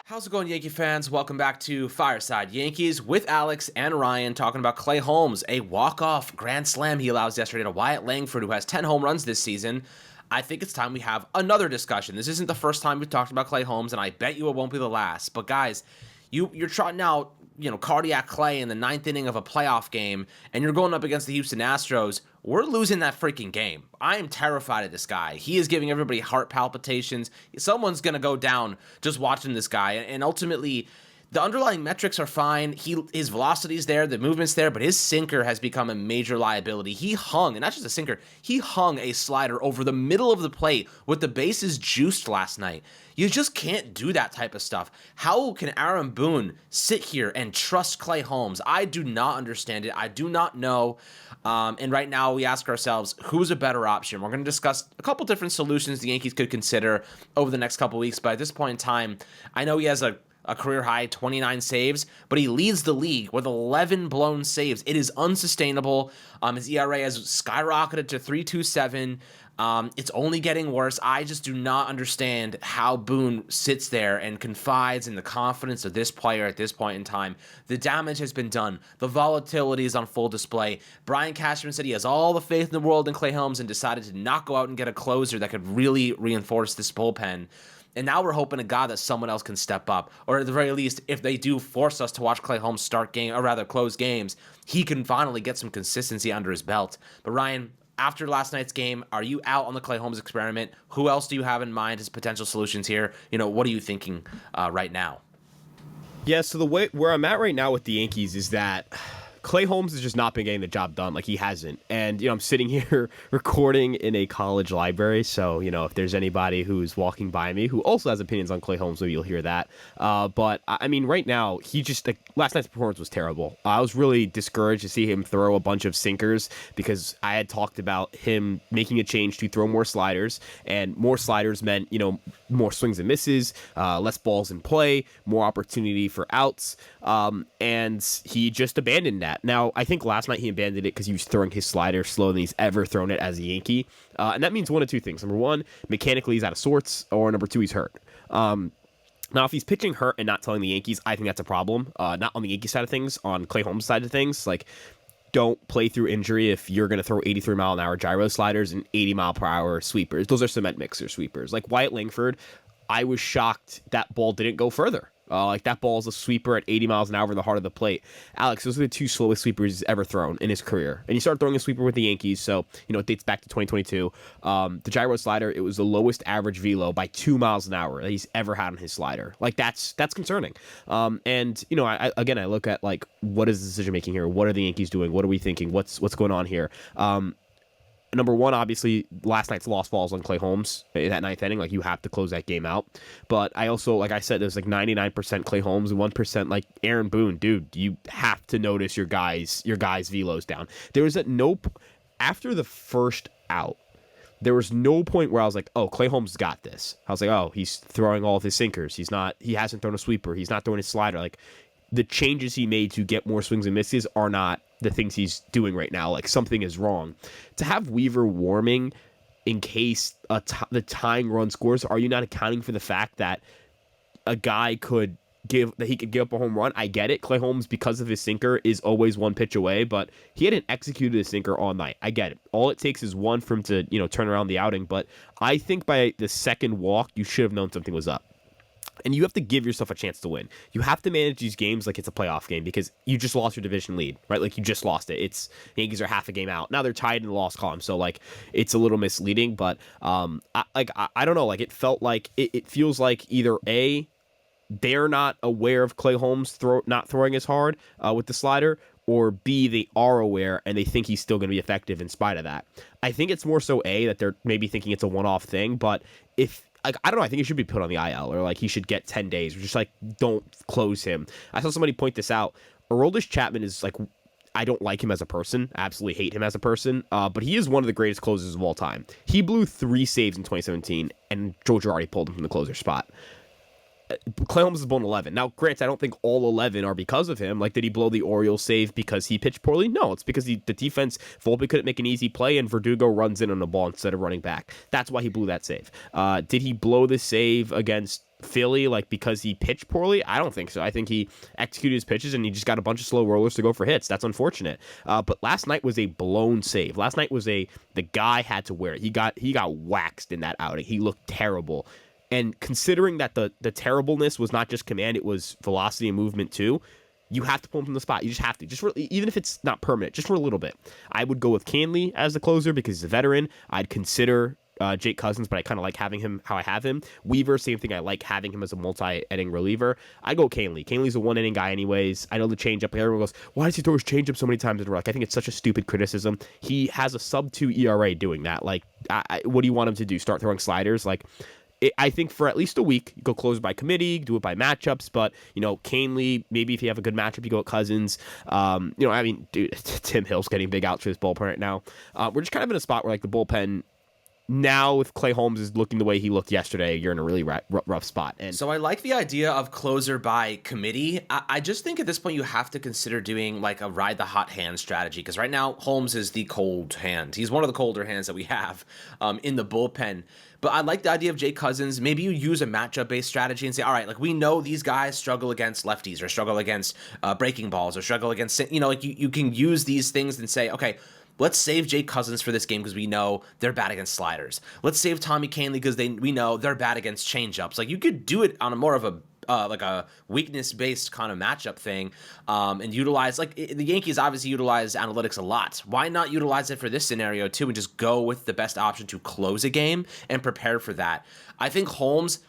How's it going, Yankee fans? Welcome back to Fireside Yankees with Alex and Ryan talking about Clay Holmes, a walk-off grand slam he allows yesterday to Wyatt Langford, who has 10 home runs this season. I think it's time we have another discussion. This isn't the first time we've talked about Clay Holmes, and I bet you it won't be the last. But guys, you're trotting out, cardiac Clay in the ninth inning of a playoff game, and you're going up against the Houston Astros. We're losing that freaking game. I am terrified of this guy. He is giving everybody heart palpitations. Someone's going to go down just watching this guy. And ultimately, the underlying metrics are fine. His velocity's there, the movement's there, but his sinker has become a major liability. He hung, and not just a sinker, he hung a slider over the middle of the plate with the bases juiced last night. You just can't do that type of stuff. How can Aaron Boone sit here and trust Clay Holmes? I do not understand it. I do not know. And right now we ask ourselves, who's a better option? We're going to discuss a couple different solutions the Yankees could consider over the next couple weeks. But at this point in time, I know he has a career high 29 saves, but he leads the league with 11 blown saves. It is unsustainable. His ERA has skyrocketed to 3.27. It's only getting worse. I just do not understand how Boone sits there and confides in the confidence of this player at this point in time. The damage has been done. The volatility is on full display. Brian Cashman said he has all the faith in the world in Clay Holmes and decided to not go out and get a closer that could really reinforce this bullpen. And now we're hoping to God that someone else can step up. Or at the very least, if they do force us to watch Clay Holmes close games, he can finally get some consistency under his belt. But Ryan, after last night's game, are you out on the Clay Holmes experiment? Who else do you have in mind as potential solutions here? What are you thinking right now? Yeah, so the way where I'm at right now with the Yankees is that Clay Holmes has just not been getting the job done. Like, he hasn't. And, I'm sitting here recording in a college library. So, if there's anybody who's walking by me who also has opinions on Clay Holmes, maybe you'll hear that. But, I mean, right now, last night's performance was terrible. I was really discouraged to see him throw a bunch of sinkers because I had talked about him making a change to throw more sliders. And more sliders meant, more swings and misses, less balls in play, more opportunity for outs. And he just abandoned that. Now, I think last night he abandoned it because he was throwing his slider slower than he's ever thrown it as a Yankee. And that means one of two things. Number one, mechanically he's out of sorts, or number two, he's hurt. Now, if he's pitching hurt and not telling the Yankees, I think that's a problem. Not on the Yankee side of things, on Clay Holmes' side of things. Like, don't play through injury if you're going to throw 83-mile-an-hour gyro sliders and 80-mile-per-hour sweepers. Those are cement mixer sweepers. Like Wyatt Langford, I was shocked that ball didn't go further. That ball is a sweeper at 80 miles an hour in the heart of the plate. Alex, those are the two slowest sweepers he's ever thrown in his career. And he started throwing a sweeper with the Yankees, so, it dates back to 2022. The gyro slider, it was the lowest average velo by 2 miles an hour that he's ever had on his slider. Like, that's concerning. And, I look at, like, what is the decision making here? What are the Yankees doing? What are we thinking? What's going on here? Number one, obviously, last night's loss falls on Clay Holmes in that ninth inning. Like, you have to close that game out. But I also, like I said, there's like 99% Clay Holmes and 1% like Aaron Boone. Dude, you have to notice your guys' velos down. There was after the first out, there was no point where I was like, oh, Clay Holmes got this. I was like, oh, he's throwing all of his sinkers. He hasn't thrown a sweeper. He's not throwing his slider. Like, the changes he made to get more swings and misses are not the things he's doing right now. Like, something is wrong. To have Weaver warming in case the tying run scores, are you not accounting for the fact that a guy could give up a home run? I get it. Clay Holmes, because of his sinker, is always one pitch away, but he hadn't executed a sinker all night. I get it. All it takes is one for him to turn around the outing, but I think by the second walk, you should have known something was up. And you have to give yourself a chance to win. You have to manage these games like it's a playoff game because you just lost your division lead, right? Like, you just lost it. The Yankees are half a game out. Now they're tied in the loss column, so, like, it's a little misleading. But I don't know. Like, it felt like it feels like either A, they're not aware of Clay Holmes not throwing as hard with the slider, or B, they are aware and they think he's still going to be effective in spite of that. I think it's more so A, that they're maybe thinking it's a one-off thing, but I don't know. I think he should be put on the IL, or like he should get 10 days, or just like don't close him. I saw somebody point this out. Aroldis Chapman is like, I don't like him as a person. I absolutely hate him as a person. But he is one of the greatest closers of all time. He blew 3 saves in 2017, and Joe Girardi pulled him from the closer spot. Clay Holmes is blown 11. Now, granted, I don't think all 11 are because of him. Like, did he blow the Orioles save because he pitched poorly? No, it's because the defense, Volpe couldn't make an easy play, and Verdugo runs in on the ball instead of running back. That's why he blew that save. Did he blow the save against Philly, like, because he pitched poorly? I don't think so. I think he executed his pitches, and he just got a bunch of slow rollers to go for hits. That's unfortunate. But last night was a blown save. Last night was the guy had to wear it. He got waxed in that outing. He looked terrible. And considering that the terribleness was not just command, it was velocity and movement too, you have to pull him from the spot. You just have to. Even if it's not permanent, just for a little bit. I would go with Canley as the closer because he's a veteran. I'd consider Jake Cousins, but I kind of like having him how I have him. Weaver, same thing. I like having him as a multi-inning reliever. I go Canley. Canley's a one-inning guy anyways. I know the changeup. Everyone goes, why does he throw his changeup so many times in a row? Like, I think it's such a stupid criticism. He has a sub-2 ERA doing that. Like, what do you want him to do? Start throwing sliders? Like, I think for at least a week, go close by committee, do it by matchups. But, Canley, maybe if you have a good matchup, you go at Cousins. Dude, Tim Hill's getting big outs for this bullpen right now. We're just kind of in a spot where, like, the bullpen now with Clay Holmes is looking the way he looked yesterday, you're in a really rough spot. And so I like the idea of closer by committee. I just think at this point you have to consider doing like a ride the hot hand strategy, because right now Holmes is the cold hand. He's one of the colder hands that we have in the bullpen. But I like the idea of Jake Cousins. Maybe you use a matchup-based strategy and say, all right, like we know these guys struggle against lefties or struggle against breaking balls or struggle against, like you can use these things and say, okay, let's save Jake Cousins for this game because we know they're bad against sliders. Let's save Tommy Canley because we know they're bad against changeups. Like, you could do it on a more of a like a weakness-based kind of matchup thing, and utilize, like, the Yankees obviously utilize analytics a lot. Why not utilize it for this scenario too and just go with the best option to close a game and prepare for that? I think Holmes,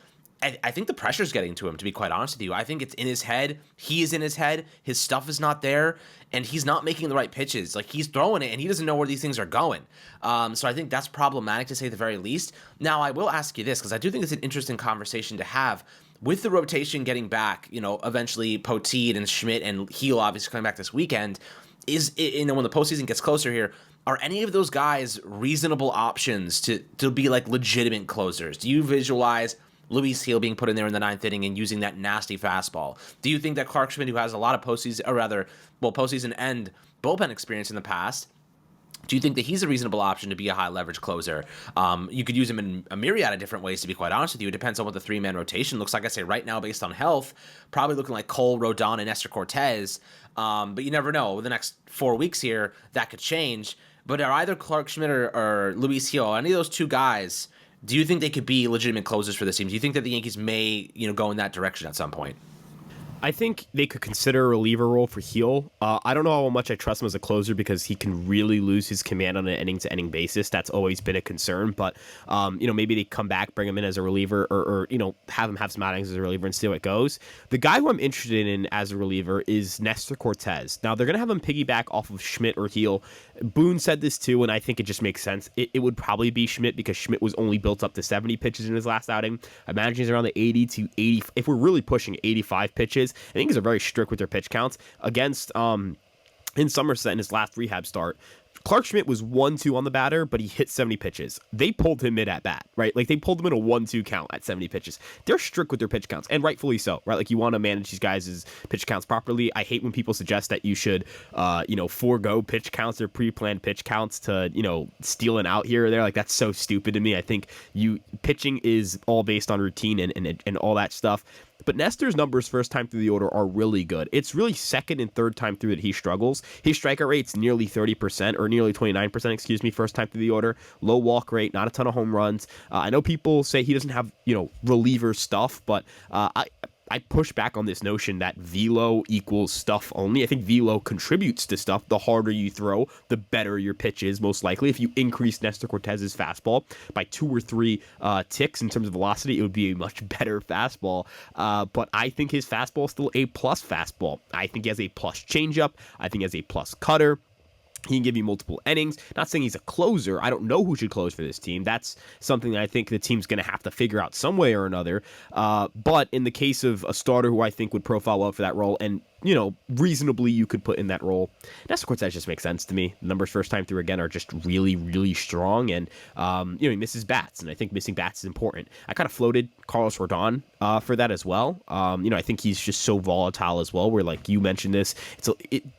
I think the pressure's getting to him, to be quite honest with you. I think it's in his head. He is in his head. His stuff is not there, and he's not making the right pitches. Like, he's throwing it, and he doesn't know where these things are going. So I think that's problematic, to say the very least. Now, I will ask you this, because I do think it's an interesting conversation to have. With the rotation getting back, eventually Poteet and Schmidt and Heel obviously coming back this weekend, when the postseason gets closer here, are any of those guys reasonable options to be like legitimate closers? Do you visualize Luis Heel being put in there in the ninth inning and using that nasty fastball? Do you think that Clark Schmidt, who has a lot of postseason and bullpen experience in the past, do you think that he's a reasonable option to be a high leverage closer? You could use him in a myriad of different ways, to be quite honest with you. It depends on what the three-man rotation looks like. I say right now, based on health, probably looking like Cole, Rodon, and Nestor Cortez. But you never know. Over the next 4 weeks here, that could change. But are either Clark Schmidt or Luis Heel, any of those two guys, do you think they could be legitimate closers for this team? Do you think that the Yankees may, go in that direction at some point? I think they could consider a reliever role for Heel. I don't know how much I trust him as a closer because he can really lose his command on an inning-to-inning basis. That's always been a concern. But, maybe they come back, bring him in as a reliever or have him have some outings as a reliever and see how it goes. The guy who I'm interested in as a reliever is Nestor Cortez. Now, they're going to have him piggyback off of Schmidt or Heel. Boone said this too, and I think it just makes sense. It would probably be Schmidt because Schmidt was only built up to 70 pitches in his last outing. I imagine he's around the 80 to 80. If we're really pushing 85 pitches, I think are very strict with their pitch counts. Against in Somerset in his last rehab start, Clark Schmidt was 1-2 on the batter, but he hit 70 pitches. They pulled him mid at bat, right? Like, they pulled him in a 1-2 count at 70 pitches. They're strict with their pitch counts, and rightfully so, right? Like, you want to manage these guys' pitch counts properly. I hate when people suggest that you should, forego pitch counts or pre-planned pitch counts to, steal an out here or there. Like, that's so stupid to me. I think pitching is all based on routine and all that stuff. But Nestor's numbers first time through the order are really good. It's really second and third time through that he struggles. His strikeout rate's nearly 30%, or nearly 29%, first time through the order. Low walk rate, not a ton of home runs. I know people say he doesn't have, reliever stuff, but I push back on this notion that velo equals stuff only. I think velo contributes to stuff. The harder you throw, the better your pitch is, most likely. If you increase Nestor Cortez's fastball by 2 or 3 ticks in terms of velocity, it would be a much better fastball. But I think his fastball is still a plus fastball. I think he has a plus changeup. I think he has a plus cutter. He can give you multiple innings. Not saying he's a closer. I don't know who should close for this team. That's something that I think the team's going to have to figure out some way or another. But in the case of a starter who I think would profile well for that role, and reasonably you could put in that role. Nestor Cortez just makes sense to me. The numbers first time through again are just really, really strong, and he misses bats, and I think missing bats is important. I kind of floated Carlos Rodon for that as well. I think he's just so volatile as well. Where like you mentioned this,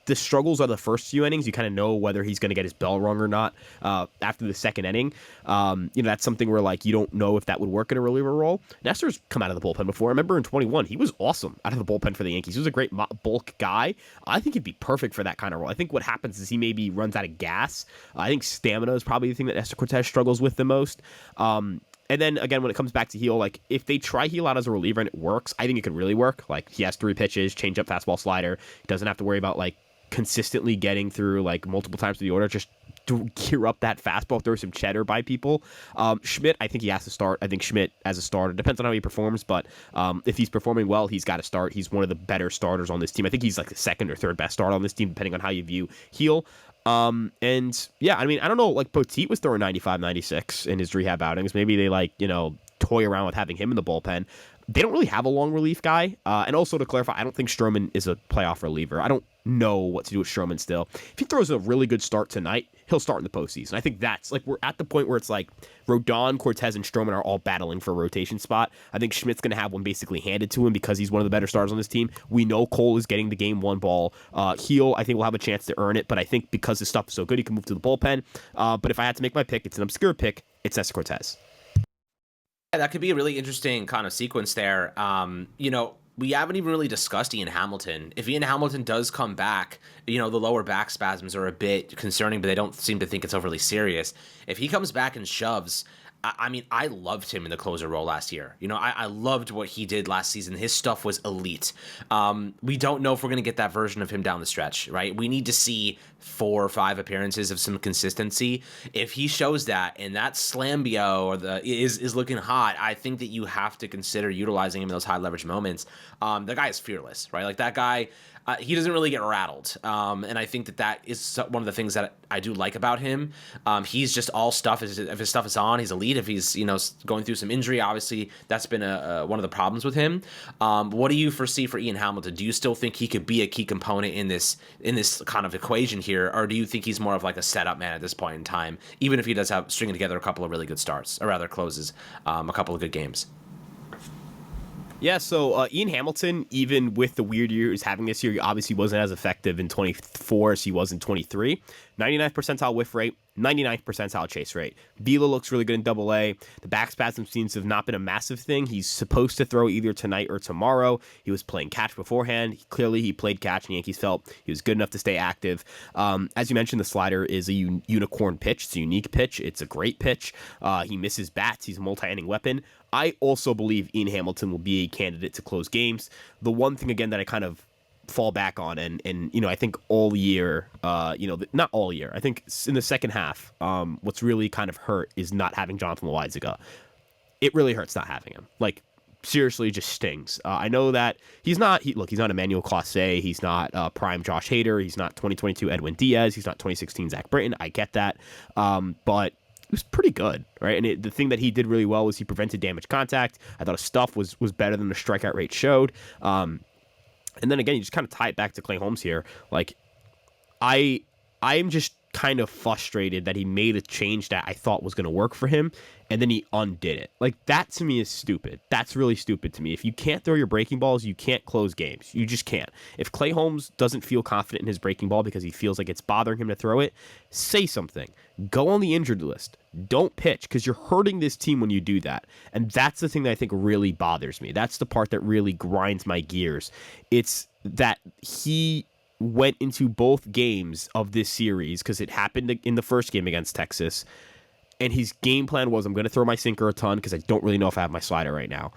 the struggles are the first few innings. You kind of know whether he's going to get his bell rung or not after the second inning. That's something where like you don't know if that would work in a reliever role. Nestor's come out of the bullpen before. I remember in 21, he was awesome out of the bullpen for the Yankees. He was a great bulk guy. I think he'd be perfect for that kind of role. I think what happens is he maybe runs out of gas. I think stamina is probably the thing that Nestor Cortez struggles with the most. And then again, when it comes back to heel, like if they try heel out as a reliever and it works, I think it could really work. Like he has 3 pitches, change up, fastball, slider. He doesn't have to worry about like consistently getting through like multiple times to the order. Just to gear up that fastball, throw some cheddar by people. Schmidt, I think he has to start. I think Schmidt as a starter depends on how he performs, but if he's performing well, he's got to start. He's one of the better starters on this team. I think he's like the second or third best starter on this team, depending on how you view heel. And yeah, I mean, I don't know, like Poteet was throwing 95, 96 in his rehab outings. Maybe they toy around with having him in the bullpen. They don't really have a long relief guy. And also to clarify, I don't think Stroman is a playoff reliever. I don't know what to do with Stroman still. If he throws a really good start tonight, he'll start in the postseason. I think that's like we're at the point where it's like Rodon, Cortez, and Stroman are all battling for a rotation spot. I think Schmidt's going to have one basically handed to him because he's one of the better starters on this team. We know Cole is getting the game 1 ball. Heel, I think will have a chance to earn it, but I think because his stuff is so good, he can move to the bullpen. But if I had to make my pick, it's an obscure pick. It's Nestor Cortez. Yeah, that could be a really interesting kind of sequence there. We haven't even really discussed Ian Hamilton. If Ian Hamilton does come back, the lower back spasms are a bit concerning, but they don't seem to think it's overly serious. If he comes back and shoves, I mean, I loved him in the closer role last year. I loved what he did last season. His stuff was elite. We don't know if we're going to get that version of him down the stretch, right? We need to see 4 or 5 appearances of some consistency. If he shows that and that Slambio is looking hot, I think that you have to consider utilizing him in those high leverage moments. The guy is fearless, right? Like that guy, he doesn't really get rattled. And I think that is one of the things that I do like about him. He's just all stuff. If his stuff is on, he's elite. If he's going through some injury, obviously that's been one of the problems with him. What do you foresee for Ian Hamilton? Do you still think he could be a key component in this kind of equation here, or do you think he's more of like a setup man at this point in time, even if he does have stringing together a couple of really good starts, or rather closes a couple of good games? Yeah, so Ian Hamilton, even with the weird year he was having this year, he obviously wasn't as effective in 24 as he was in 23. 99th percentile whiff rate, 99th percentile chase rate. Vila looks really good in Double-A. The back spasm seems to have not been a massive thing. He's supposed to throw either tonight or tomorrow. He was playing catch beforehand. Clearly, he played catch, and Yankees felt he was good enough to stay active. As you mentioned, the slider is a unicorn pitch. It's a unique pitch. It's a great pitch. He misses bats. He's a multi-inning weapon. I also believe Ian Hamilton will be a candidate to close games. The one thing, again, that I kind of fall back on, and I think all year, not all year, I think in the second half, what's really kind of hurt is not having Jonathan Loaizaga. It really hurts not having him. Like, seriously, just stings. I know that he's not Emmanuel Clase, he's not prime Josh Hader, he's not 2022 Edwin Diaz, he's not 2016 Zach Britton. I get that, but it was pretty good, right? And the thing that he did really well was he prevented damage contact. I thought his stuff was better than the strikeout rate showed. And then again, you just kind of tie it back to Clay Holmes here. Like, I'm just kind of frustrated that he made a change that I thought was going to work for him, and then he undid it. Like, that to me is stupid. That's really stupid to me. If you can't throw your breaking balls, you can't close games. You just can't. If Clay Holmes doesn't feel confident in his breaking ball because he feels like it's bothering him to throw it, say something. Go on the injured list. Don't pitch, because you're hurting this team when you do that. And that's the thing that I think really bothers me. That's the part that really grinds my gears. It's that he went into both games of this series, because it happened in the first game against Texas, and his game plan was, I'm going to throw my sinker a ton because I don't really know if I have my slider right now.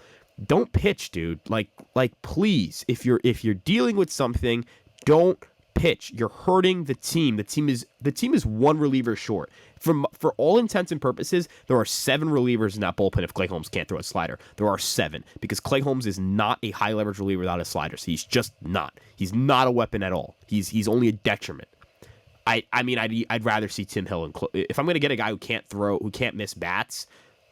Don't pitch, dude. Like please, if you're dealing with something, don't pitch. You're hurting the team. The team is one reliever short. For all intents and purposes, there are 7 relievers in that bullpen if Clay Holmes can't throw a slider. There are 7, because Clay Holmes is not a high leverage reliever without his sliders. He's just not. He's not a weapon at all. He's only a detriment. I mean, I'd rather see Tim Hill. If I'm going to get a guy who can't miss bats,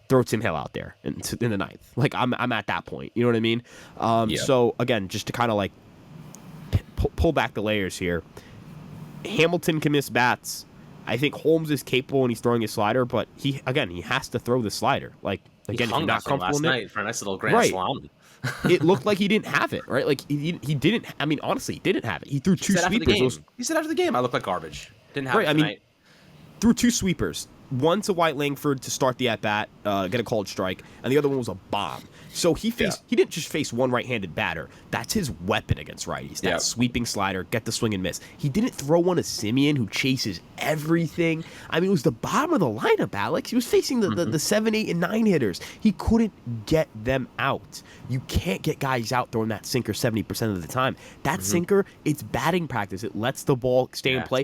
throw Tim Hill out there in the ninth. Like, I'm at that point. You know what I mean? Yeah. So again, just to kind of like pull back the layers here. Hamilton can miss bats. I think Holmes is capable when he's throwing his slider, but he has to throw the slider. Like, again, he if hung you're that not thing comfortable last in it, night for a nice little grand right? slam. It looked like he didn't have it, right? Like he didn't. I mean, honestly, he didn't have it. He threw two sweepers. He said after the game, I look like garbage. Didn't have it tonight. I mean, threw two sweepers. One to White Langford to start the at bat, get a called strike, and the other one was a bomb. So he didn't just face one right-handed batter. That's his weapon against righties. That sweeping slider, get the swing and miss. He didn't throw one to Simeon, who chases everything. I mean, it was the bottom of the lineup, Alex. He was facing the 7, 8, and 9 hitters. He couldn't get them out. You can't get guys out throwing that sinker 70% of the time. That sinker, it's batting practice. It lets the ball stay in play.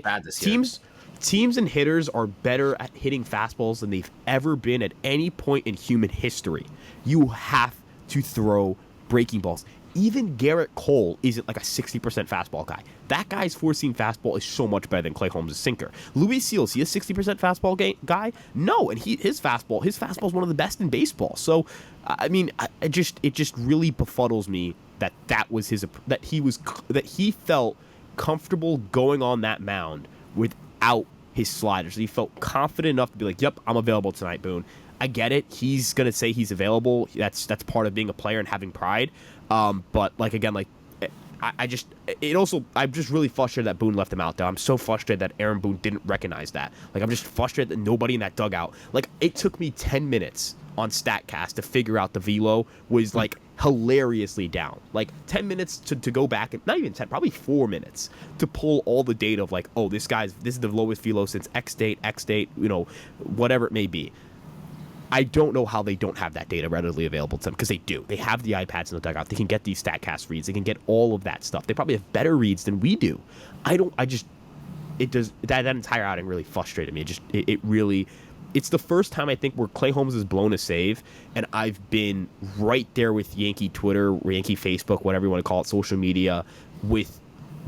Teams and hitters are better at hitting fastballs than they've ever been at any point in human history. You have to throw breaking balls. Even Garrett Cole isn't like a 60% fastball guy. That guy's four-seam fastball is so much better than Clay Holmes' sinker. Luis Seals, he a 60% fastball guy? No, and his fastball is one of the best in baseball. So, I mean, it just really befuddles me that he felt comfortable going on that mound without his sliders. He felt confident enough to be like, "Yep, I'm available tonight, Boone." I get it. He's gonna say he's available. That's part of being a player and having pride. But like again, like I'm just really frustrated that Boone left him out there. I'm so frustrated that Aaron Boone didn't recognize that. Like I'm just frustrated that nobody in that dugout. Like it took me 10 minutes on StatCast to figure out the velo was like hilariously down. Like 10 minutes to go back, and not even 10, probably 4 minutes to pull all the data of like, oh, this is the lowest velo since X date, whatever it may be. I don't know how they don't have that data readily available to them, because they do. They have the iPads in the dugout. They can get these StatCast reads. They can get all of that stuff. They probably have better reads than we do. That entire outing really frustrated me. It's the first time I think where Clay Holmes has blown a save, and I've been right there with Yankee Twitter, or Yankee Facebook, whatever you want to call it, social media, with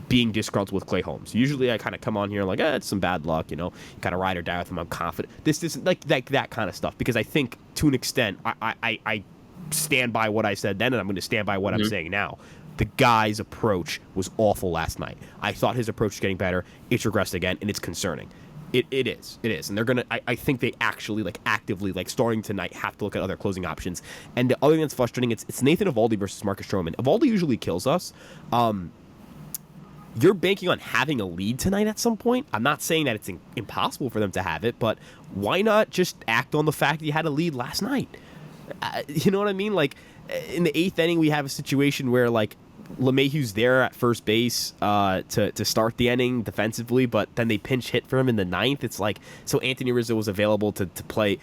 being disgruntled with Clay Holmes. Usually I kind of come on here like, it's some bad luck, you kind of ride or die with him. I'm confident. This isn't like that kind of stuff, because I think to an extent I stand by what I said then, and I'm going to stand by what I'm saying now. The guy's approach was awful last night. I thought his approach was getting better. It's regressed again, and it's concerning. It is, and they're gonna. I think they actually actively starting tonight have to look at other closing options. And the other thing that's frustrating, it's Nathan Eovaldi versus Marcus Stroman. Eovaldi usually kills us. You're banking on having a lead tonight at some point. I'm not saying that it's impossible for them to have it, but why not just act on the fact that you had a lead last night? You know what I mean? Like in the 8th inning, we have a situation where LeMahieu's there at first base to start the inning defensively, but then they pinch hit for him in the 9th. It's so Anthony Rizzo was available to play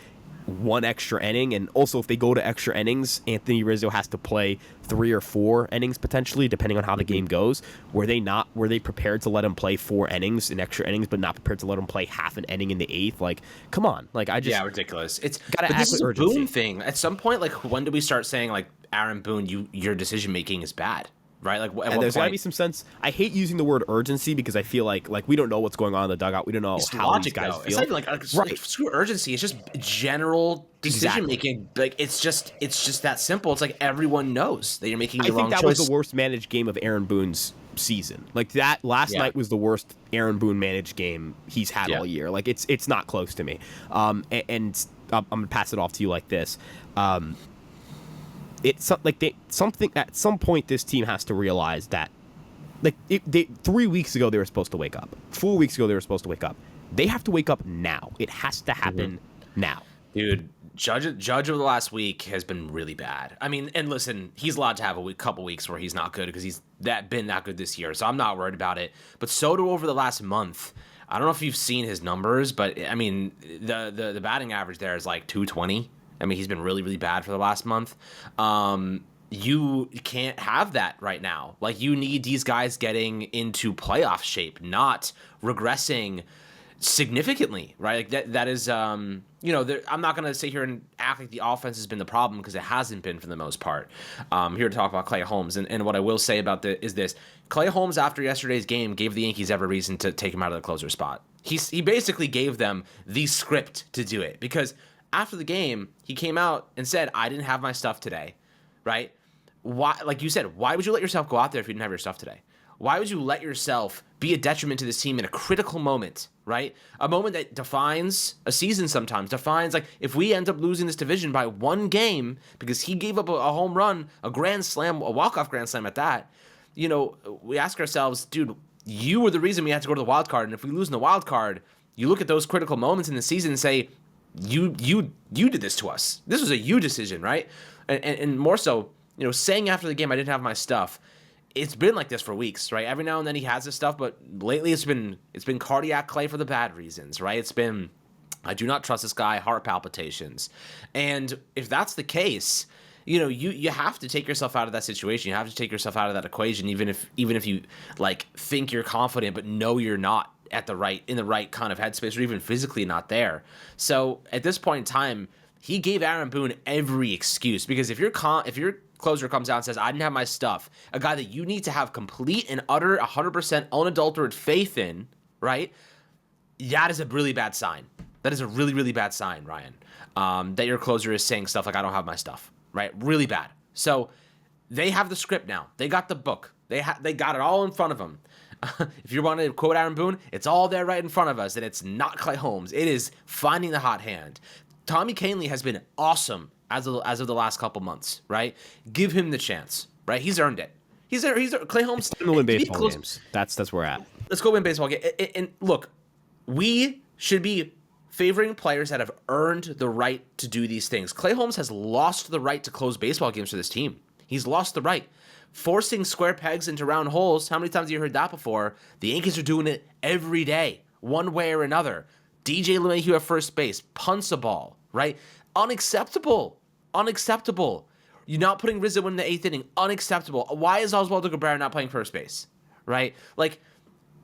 one extra inning, and also if they go to extra innings, Anthony Rizzo has to play 3 or 4 innings potentially, depending on how the game goes. Were they prepared to let him play 4 innings in extra innings, but not prepared to let him play half an inning in the 8th? Come on, ridiculous. It's gotta act this is with a urgency. Boone thing. At some point, when do we start saying Aaron Boone, your decision making is bad? Right, and there's got to be some sense. I hate using the word urgency, because I feel like we don't know what's going on in the dugout. We don't know how these guys feel. It's not even right. Screw urgency. It's just general decision making. It's just that simple. It's everyone knows that you're making the wrong choice. I think that was the worst managed game of Aaron Boone's season. That last night was the worst Aaron Boone managed game he's had all year. It's not close to me. And I'm gonna pass it off to you like this. It's something at some point this team has to realize that 3 weeks ago they were supposed to wake up. 4 weeks ago they were supposed to wake up. They have to wake up now. It has to happen now. Dude, Judge of the last week has been really bad. I mean, and listen, he's allowed to have a couple weeks where he's not good, because he's been that good this year, so I'm not worried about it. But Soto over the last month, I don't know if you've seen his numbers, but I mean, the batting average there is 220. I mean, he's been really, really bad for the last month. You can't have that right now. You need these guys getting into playoff shape, not regressing significantly, right? That is, I'm not going to sit here and act like the offense has been the problem, because it hasn't been for the most part. Here to talk about Clay Holmes. And what I will say about is this. Clay Holmes, after yesterday's game, gave the Yankees every reason to take him out of the closer spot. He basically gave them the script to do it, because after the game, he came out and said, I didn't have my stuff today, right? Why, like you said, why would you let yourself go out there if you didn't have your stuff today? Why would you let yourself be a detriment to this team in a critical moment, right? A moment that defines a season sometimes, defines, like, if we end up losing this division by one game because he gave up a home run, a grand slam, a walk-off grand slam at that, we ask ourselves, dude, you were the reason we had to go to the wild card. And if we lose in the wild card, you look at those critical moments in the season and say, you did this to us. This was a you decision, right? And more so, saying after the game, I didn't have my stuff. It's been like this for weeks, right? Every now and then he has his stuff, but lately it's been cardiac Clay for the bad reasons, right? It's been, I do not trust this guy, heart palpitations. And if that's the case, you have to take yourself out of that situation. You have to take yourself out of that equation, even if you like think you're confident, but know you're not in the right kind of headspace, or even physically not there. So at this point in time, he gave Aaron Boone every excuse, because if your closer comes out and says, I didn't have my stuff, a guy that you need to have complete and utter 100% unadulterated faith in, right? That is a really bad sign. That is a really, really bad sign, Ryan, that your closer is saying stuff like, I don't have my stuff, right? Really bad. So they have the script now. They got the book. They got it all in front of them. If you want to quote Aaron Boone, it's all there right in front of us, and it's not Clay Holmes. It is finding the hot hand. Tommy Kahnle has been awesome as of the last couple months, right? Give him the chance, right? He's earned it. He's Clay Holmes. It's time to win baseball games. That's where we're at. Let's go win baseball games. And look, we should be favoring players that have earned the right to do these things. Clay Holmes has lost the right to close baseball games for this team. He's lost the right. Forcing square pegs into round holes, how many times have you heard that before? The Yankees are doing it every day, one way or another. DJ LeMahieu at first base, punts a ball, right? Unacceptable. You're not putting Rizzo in the 8th inning. Unacceptable. Why is Oswaldo Cabrera not playing first base, right? Like,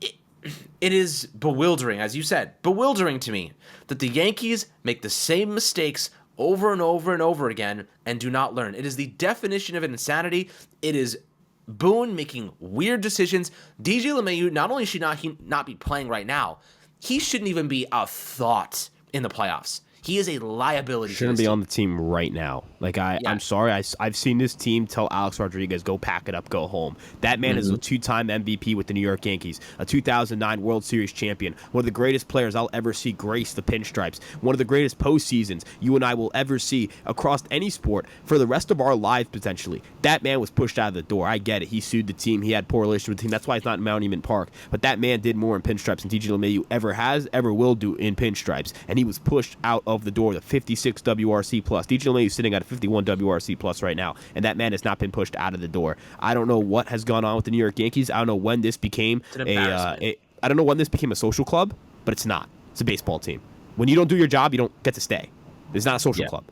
it is bewildering, as you said, bewildering to me that the Yankees make the same mistakes over and over and over again and do not learn. It is the definition of insanity. It is Boone making weird decisions. DJ LeMahieu, not only should he not be playing right now, he shouldn't even be a thought in the playoffs. He is a liability. Shouldn't be on the team right now. Like, I'm sorry. I've seen this team tell Alex Rodriguez, go pack it up, go home. That man is a two-time MVP with the New York Yankees, a 2009 World Series champion, one of the greatest players I'll ever see grace the pinstripes, one of the greatest postseasons you and I will ever see across any sport for the rest of our lives, potentially. That man was pushed out of the door. I get it. He sued the team. He had poor relations with the team. That's why he's not in Monument Park. But that man did more in pinstripes than DJ LeMahieu ever will do in pinstripes. And he was pushed out of the door with a 56 WRC plus. DJ LeMahieu is sitting at a 51 WRC plus right now, and that man has not been pushed out of the door. I don't know what has gone on with the New York Yankees. I don't know when this became I don't know when this became a social club, but it's not. It's a baseball team. When you don't do your job, you don't get to stay. It's not a social club.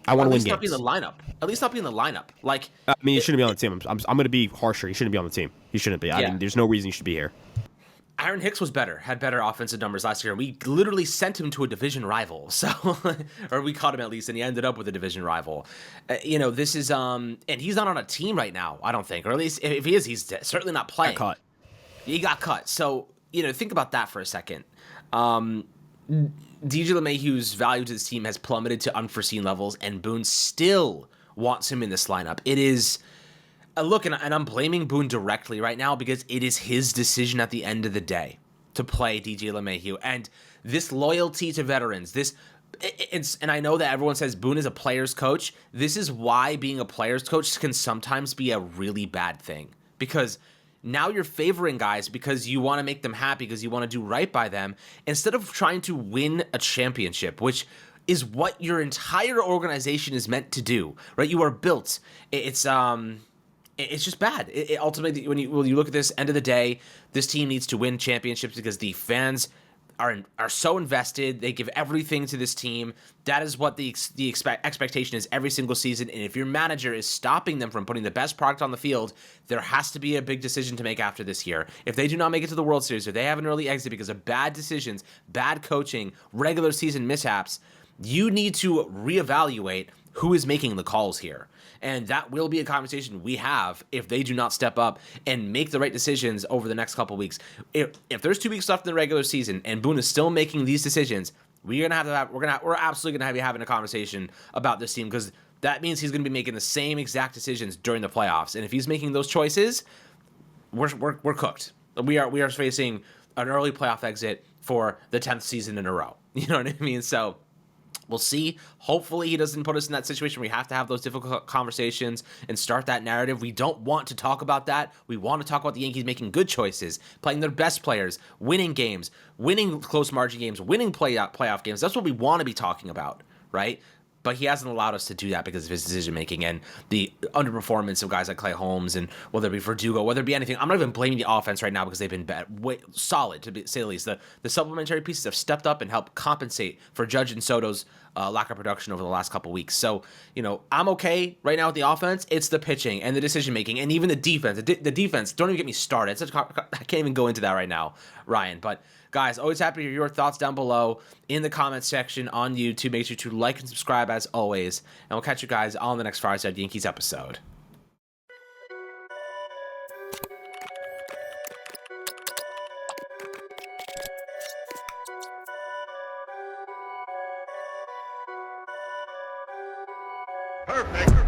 I want to win games. At least not be in the lineup. Like, I mean, you shouldn't be on the team. I'm going to be harsher. You shouldn't be on the team. You shouldn't be. Yeah. I mean, there's no reason you should be here. Aaron Hicks was better, had better offensive numbers last year. We literally sent him to a division rival, or we caught him at least, and he ended up with a division rival. This is and he's not on a team right now, I don't think, or at least if he is, he's certainly not playing. He got cut. So think about that for a second. DJ LeMahieu's value to this team has plummeted to unforeseen levels, and Boone still wants him in this lineup. It is. Look, and I'm blaming Boone directly right now because it is his decision at the end of the day to play DJ LeMahieu. And this loyalty to veterans, and I know that everyone says Boone is a player's coach. This is why being a player's coach can sometimes be a really bad thing, because now you're favoring guys because you want to make them happy, because you want to do right by them, instead of trying to win a championship, which is what your entire organization is meant to do, right? You are built. It's just bad. Ultimately, when you look at this, end of the day, this team needs to win championships because the fans are so invested. They give everything to this team. That is what the expectation is every single season. And if your manager is stopping them from putting the best product on the field, there has to be a big decision to make after this year. If they do not make it to the World Series, or they have an early exit because of bad decisions, bad coaching, regular season mishaps, you need to reevaluate who is making the calls here. And that will be a conversation we have if they do not step up and make the right decisions over the next couple weeks. If there's 2 weeks left in the regular season and Boone is still making these decisions, we're absolutely gonna be having a conversation about this team, because that means he's gonna be making the same exact decisions during the playoffs. And if he's making those choices, we're cooked. We are facing an early playoff exit for the 10th season in a row. You know what I mean? So we'll see. Hopefully he doesn't put us in that situation where we have to have those difficult conversations and start that narrative. We don't want to talk about that. We want to talk about the Yankees making good choices, playing their best players, winning games, winning close margin games, winning playoff games. That's what we want to be talking about, right? But he hasn't allowed us to do that because of his decision making and the underperformance of guys like Clay Holmes, and whether it be Verdugo, whether it be anything. I'm not even blaming the offense right now because they've been solid, to say the least. The supplementary pieces have stepped up and helped compensate for Judge and Soto's lack of production over the last couple weeks. So, I'm okay right now with the offense. It's the pitching and the decision making and even the defense. The defense, don't even get me started. I can't even go into that right now, Ryan. But guys, always happy to hear your thoughts down below in the comments section on YouTube. Make sure to like and subscribe as always. And we'll catch you guys on the next Fireside Yankees episode. Perfect.